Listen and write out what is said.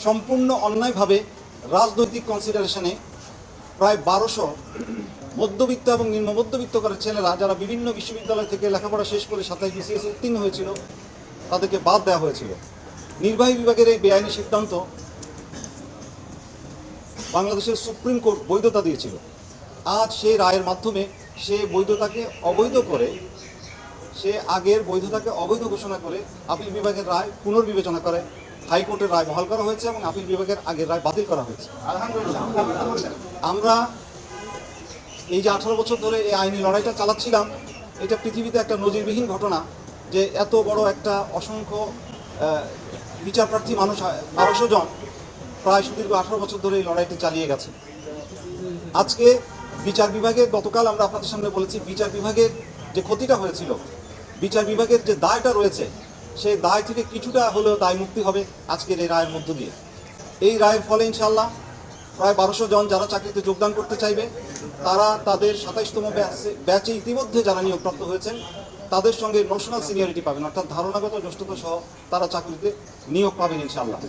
সম্পূর্ণ অন্যায়ভাবে রাজনৈতিক কনসিডারেশনে প্রায় 1200 মধ্যবিত্ত এবং নিম্ন মধ্যবিত্ত করে ছেলেরা যারা বিভিন্ন বিশ্ববিদ্যালয় থেকে লেখাপড়া শেষ করে 27 BCS উত্তীর্ণ হয়েছিল তাদেরকে বাদ দেওয়া হয়েছিল। নির্বাহী বিভাগের এই বেআইনি সিদ্ধান্ত বাংলাদেশের সুপ্রিম কোর্ট বৈধতা দিয়েছিল। আজ সেই রায়ের মাধ্যমে সে বৈধতাকে অবৈধ করে, সে আগের বৈধতাকে অবৈধ ঘোষণা করে আপিল বিভাগের রায় পুনর্বিবেচনা করে হাইকোর্টের রায় বহাল করা হয়েছে এবং আপিল বিভাগের আগের রায় বাতিল করা হয়েছে। আমরা এই যে 18 বছর ধরে এই আইনি লড়াইটা চালাচ্ছিলাম, এটা পৃথিবীতে একটা নজিরবিহীন ঘটনা যে এত বড় একটা অসংখ্য বিচারপ্রার্থী মানুষ 1200 জন প্রায় সুদীর্ঘ 18 বছর ধরে এই লড়াইটি চালিয়ে গেছে। আজকে বিচার বিভাগের, গতকাল আমরা আপনাদের সামনে বলেছি, বিচার বিভাগের যে ক্ষতিটা হয়েছিল, বিচার বিভাগের যে দায়টা রয়েছে, সেই দায় থেকে কিছুটা হলেও দায় মুক্তি হবে আজকের এই রায়ের মধ্য দিয়ে। এই রায়ের ফলে ইনশাআল্লাহ প্রায় 1200 জন যারা চাকরিতে যোগদান করতে চাইবে তারা তাদের 27তম ব্যাচে ইতিমধ্যে যারা নিয়োগপ্রাপ্ত হয়েছেন তাদের সঙ্গে ন্যাশনাল সিনিয়রিটি পাবেন, অর্থাৎ ধারণাগত জ্যেষ্ঠতা সহ তারা চাকরিতে নিয়োগ পাবেন ইনশাআল্লাহ।